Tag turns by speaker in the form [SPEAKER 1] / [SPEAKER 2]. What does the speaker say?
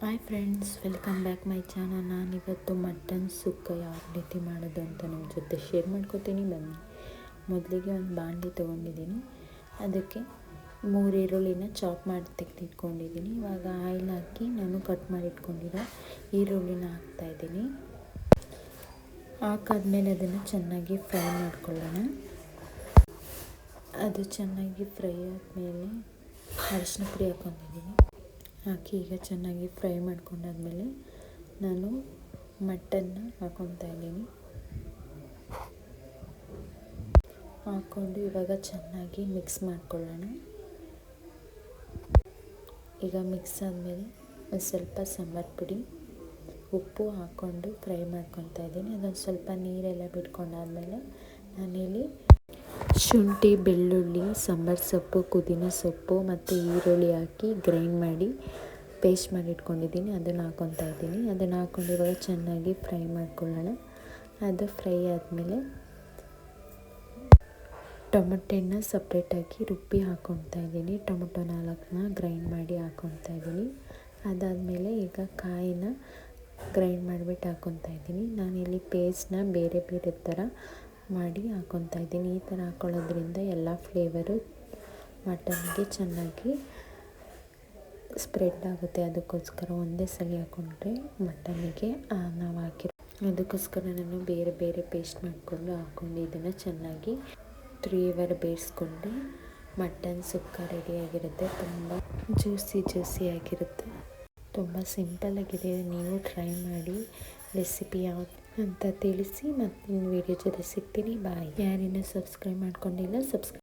[SPEAKER 1] Hi friends, welcome back my channel. ನಾನಿವತ್ತು mutton ಸುಕ್ಕ ಯಾವ ರೀತಿ ಮಾಡೋದು ಅಂತ ನಿಮ್ಮ ಜೊತೆ ಶೇರ್ ಮಾಡ್ಕೋತೀನಿ. ಬನ್ನಿ. ಮೊದಲಿಗೆ ಒಂದು ಬಾಣಲಿ ತೊಗೊಂಡಿದ್ದೀನಿ. ಅದಕ್ಕೆ 3 ಈರುಳ್ಳಿನ ಚಾಪ್ ಮಾಡಿ ತೆಗೆದಿಟ್ಕೊಂಡಿದ್ದೀನಿ. ಇವಾಗ ಆಯಿಲ್ ಹಾಕಿ ನಾನು ಕಟ್ ಮಾಡಿ ಇಟ್ಕೊಂಡಿರೋ ಈರುಳ್ಳಿನ ಹಾಕ್ತಾಯಿದ್ದೀನಿ. ಹಾಕಾದ್ಮೇಲೆ ಅದನ್ನು ಚೆನ್ನಾಗಿ ಫ್ರೈ ಮಾಡ್ಕೊಳ್ಳೋಣ. ಅದು ಚೆನ್ನಾಗಿ ಫ್ರೈ ಆದಮೇಲೆ ಅರಿಶಿನ ಪುಡಿ ಹಾಕ್ಕೊಂಡಿದ್ದೀನಿ. ಹಾಕಿ ಈಗ ಚೆನ್ನಾಗಿ ಫ್ರೈ ಮಾಡ್ಕೊಂಡಾದ್ಮೇಲೆ ನಾನು ಮಟನ್ನ ಹಾಕ್ಕೊತಾ ಇದ್ದೀನಿ. ಹಾಕ್ಕೊಂಡು ಇವಾಗ ಚೆನ್ನಾಗಿ ಮಿಕ್ಸ್ ಮಾಡ್ಕೊಳ್ಳೋಣ. ಈಗ ಮಿಕ್ಸ್ ಆದಮೇಲೆ ಒಂದು ಸ್ವಲ್ಪ ಸಾಂಬಾರು ಪುಡಿ, ಉಪ್ಪು ಹಾಕ್ಕೊಂಡು ಫ್ರೈ ಮಾಡ್ಕೊತಾ ಇದ್ದೀನಿ. ಅದೊಂದು ಸ್ವಲ್ಪ ನೀರೆಲ್ಲ ಬಿಟ್ಕೊಂಡಾದ್ಮೇಲೆ ನಾನಿಲ್ಲಿ ಶುಂಠಿ, ಬೆಳ್ಳುಳ್ಳಿ, ಸಾಂಬಾರು ಸೊಪ್ಪು, ಪುದೀನ ಸೊಪ್ಪು ಮತ್ತು ಈರುಳ್ಳಿ ಹಾಕಿ ಗ್ರೈಂಡ್ ಮಾಡಿ ಪೇಸ್ಟ್ ಮಾಡಿ ಇಟ್ಕೊಂಡಿದ್ದೀನಿ. ಅದನ್ನು ಹಾಕ್ಕೊತಾ ಇದ್ದೀನಿ. ಅದನ್ನು ಹಾಕ್ಕೊಂಡು ಇವಾಗ ಚೆನ್ನಾಗಿ ಫ್ರೈ ಮಾಡ್ಕೊಳ್ಳೋಣ. ಅದು ಫ್ರೈ ಆದಮೇಲೆ ಟೊಮೆಟೊನ ಸಪ್ರೇಟಾಗಿ ರುಬ್ಬಿ ಹಾಕ್ಕೊತಾ ಇದ್ದೀನಿ. ಟೊಮೆಟೊ 4ನ ಗ್ರೈಂಡ್ ಮಾಡಿ ಹಾಕ್ಕೊತಾ ಇದ್ದೀನಿ. ಅದಾದಮೇಲೆ ಈಗ ಕಾಯಿನ ಗ್ರೈಂಡ್ ಮಾಡಿಬಿಟ್ಟು ಹಾಕ್ಕೊತಾ ಇದ್ದೀನಿ. ನಾನಿಲ್ಲಿ ಪೇಸ್ಟ್ನ ಬೇರೆ ಬೇರೆ ಥರ ಮಾಡಿ ಹಾಕ್ಕೊತಾ ಇದ್ದೀನಿ. ಈ ಥರ ಹಾಕ್ಕೊಳ್ಳೋದ್ರಿಂದ ಎಲ್ಲ ಫ್ಲೇವರು ಮಟನ್ಗೆ ಚೆನ್ನಾಗಿ ಸ್ಪ್ರೆಡ್ ಆಗುತ್ತೆ. ಅದಕ್ಕೋಸ್ಕರ ಒಂದೇ ಸಲ ಹಾಕ್ಕೊಂಡ್ರೆ ಮಟನ್ನಿಗೆ ನಾವು ಅದಕ್ಕೋಸ್ಕರ ನಾನು ಬೇರೆ ಬೇರೆ ಪೇಸ್ಟ್ ಹಾಕ್ಕೊಂಡು ಇದನ್ನು ಚೆನ್ನಾಗಿ 3 ಅವರ್ ಬೇಯಿಸ್ಕೊಂಡು ಮಟನ್ ಸುಕ್ಕ ರೆಡಿಯಾಗಿರುತ್ತೆ. ತುಂಬ ಜ್ಯೂಸಿ ಆಗಿರುತ್ತೆ. ತುಂಬ ಸಿಂಪಲ್ಲಾಗಿದೆ. ನೀವು ಟ್ರೈ ಮಾಡಿ. ರೆಸಿಪಿ ಯಾವುದು ಅಂತ ತಿಳಿಸಿ. ಮತ್ತು ವೀಡಿಯೋ ಜೊತೆ ಸಿಗ್ತೀನಿ. ಬಾಯ್. ಯಾರಿನ್ನೂ ಸಬ್ಸ್ಕ್ರೈಬ್ ಮಾಡ್ಕೊಂಡಿಲ್ಲ, ಸಬ್ಸ್ಕ್ರೈಬ್